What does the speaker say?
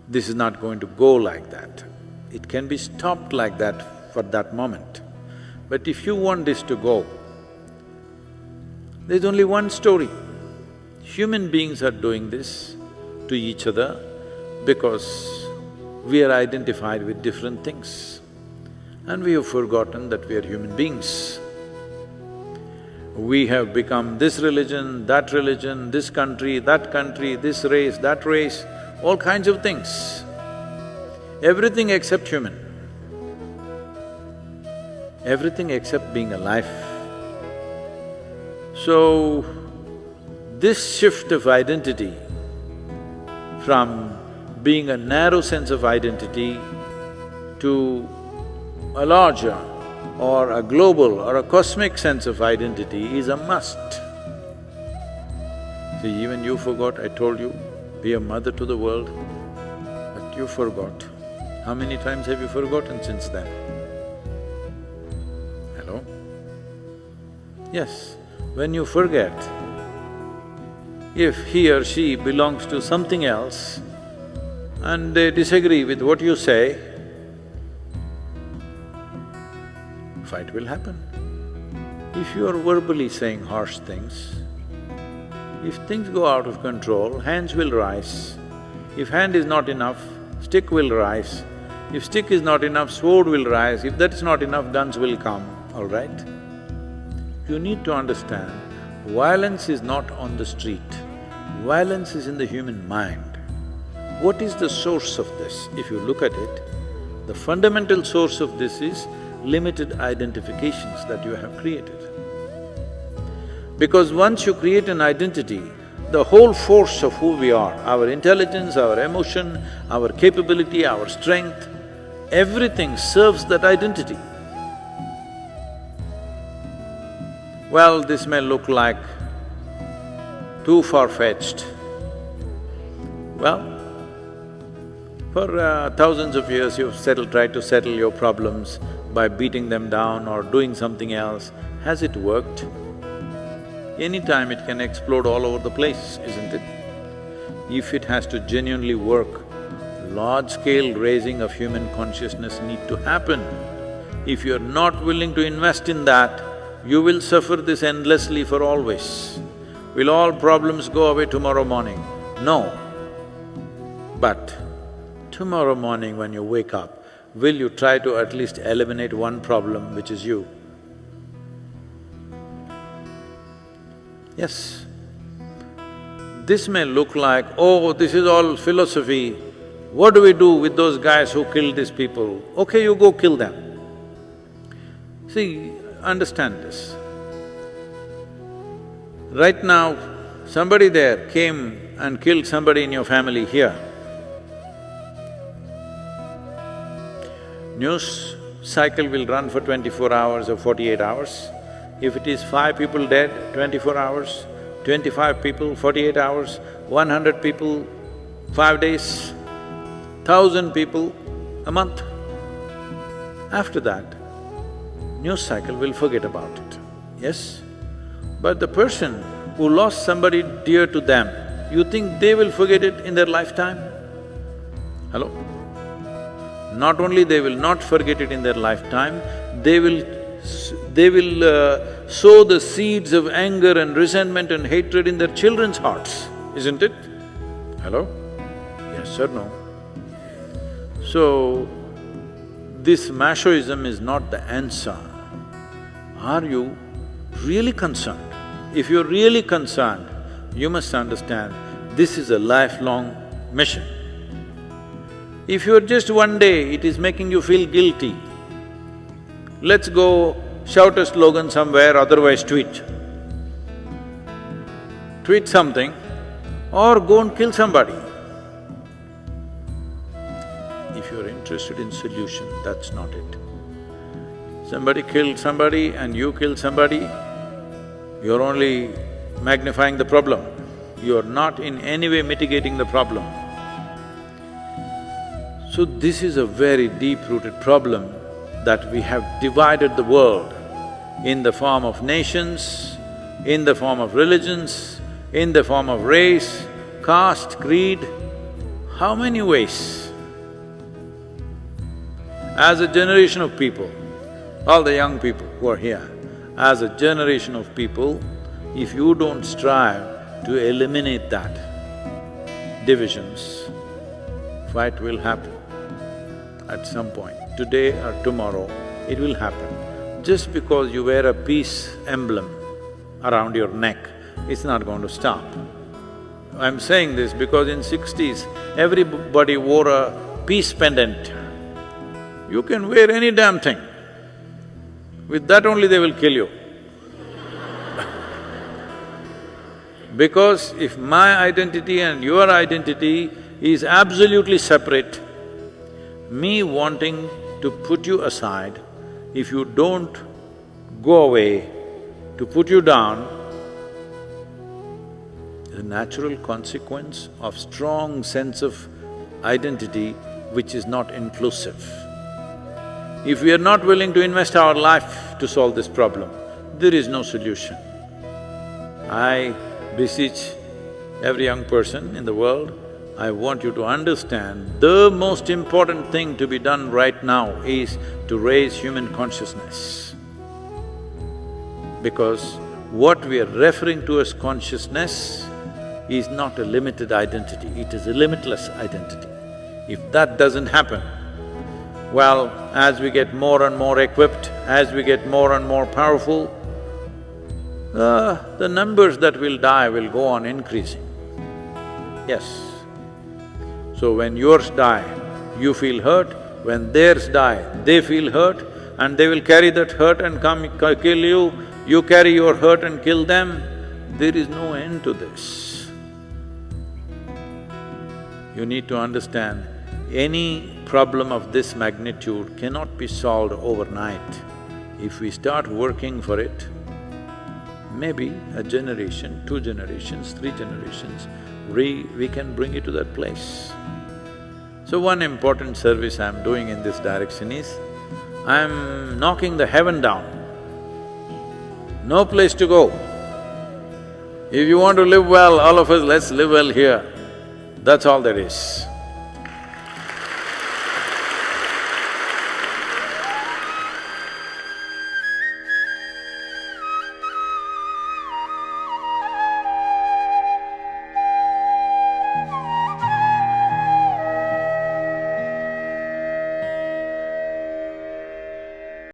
This is not going to go like that. It can be stopped like that for that moment. But if you want this to go, there's only one story. Human beings are doing this to each other because we are identified with different things and we have forgotten that we are human beings. We have become this religion, this country, this race, that race, all kinds of things. Everything except human. Everything except being alive. So, this shift of identity from being a narrow sense of identity to a larger or a global or a cosmic sense of identity is a must. See, even you forgot, I told you, be a mother to the world, but you forgot. How many times have you forgotten since then? Hello? Yes, when you forget, if he or she belongs to something else and they disagree with what you say, fight will happen. If you are verbally saying harsh things, if things go out of control, hands will rise. If hand is not enough, stick will rise. If stick is not enough, sword will rise. If that is not enough, guns will come, all right? You need to understand, violence is not on the street, violence is in the human mind. What is the source of this? If you look at it, the fundamental source of this is limited identifications that you have created. Because once you create an identity, the whole force of who we are, our intelligence, our emotion, our capability, our strength, everything serves that identity. Well, this may look like too far-fetched. Well, for thousands of years you've tried to settle your problems by beating them down or doing something else. Has it worked? Anytime it can explode all over the place, isn't it? If it has to genuinely work, large-scale raising of human consciousness need to happen. If you're not willing to invest in that, you will suffer this endlessly for always. Will all problems go away tomorrow morning? No. But tomorrow morning when you wake up, will you try to at least eliminate one problem, which is you? Yes. This may look like, oh, this is all philosophy. What do we do with those guys who killed these people? Okay, you go kill them. See, understand this. Right now, somebody there came and killed somebody in your family here. News cycle will run for 24 hours or 48 hours. If it is 5 people dead, 24 hours, 25 people, 48 hours, 100 people, 5 days, 1,000 people, a month. After that, news cycle will forget about it, yes? But the person who lost somebody dear to them, you think they will forget it in their lifetime? Hello? Not only they will not forget it in their lifetime, they will sow the seeds of anger and resentment and hatred in their children's hearts, isn't it? Hello? Yes or no? So, this machoism is not the answer. Are you really concerned? If you're really concerned, you must understand this is a lifelong mission. If you're just one day, it is making you feel guilty, let's go shout a slogan somewhere, otherwise tweet. Tweet something or go and kill somebody. If you're interested in solution, that's not it. Somebody killed somebody and you killed somebody, you're only magnifying the problem. You're not in any way mitigating the problem. So this is a very deep-rooted problem that we have divided the world in the form of nations, in the form of religions, in the form of race, caste, creed. how many ways? As a generation of people, all the young people who are here, as a generation of people, if you don't strive to eliminate that divisions, fight will happen at some point. Today or tomorrow, it will happen. Just because you wear a peace emblem around your neck, it's not going to stop. I'm saying this because in 60s, everybody wore a peace pendant. You can wear any damn thing. With that only they will kill you. Because if my identity and your identity is absolutely separate, me wanting to put you aside, if you don't go away to put you down, is a natural consequence of strong sense of identity which is not inclusive. If we are not willing to invest our life to solve this problem, there is no solution. I beseech every young person in the world, I want you to understand the most important thing to be done right now is to raise human consciousness. Because what we are referring to as consciousness is not a limited identity, it is a limitless identity. If that doesn't happen, well, as we get more and more equipped, as we get more and more powerful, the numbers that will die will go on increasing. Yes. So when yours die, you feel hurt, when theirs die, they feel hurt, and they will carry that hurt and come kill you, you carry your hurt and kill them. There is no end to this. You need to understand, any problem of this magnitude cannot be solved overnight. If we start working for it, maybe a generation, 2 generations, 3 generations, we can bring it to that place. So one important service I'm doing in this direction is, I'm knocking the heaven down. No place to go. If you want to live well, all of us, let's live well here. That's all there is.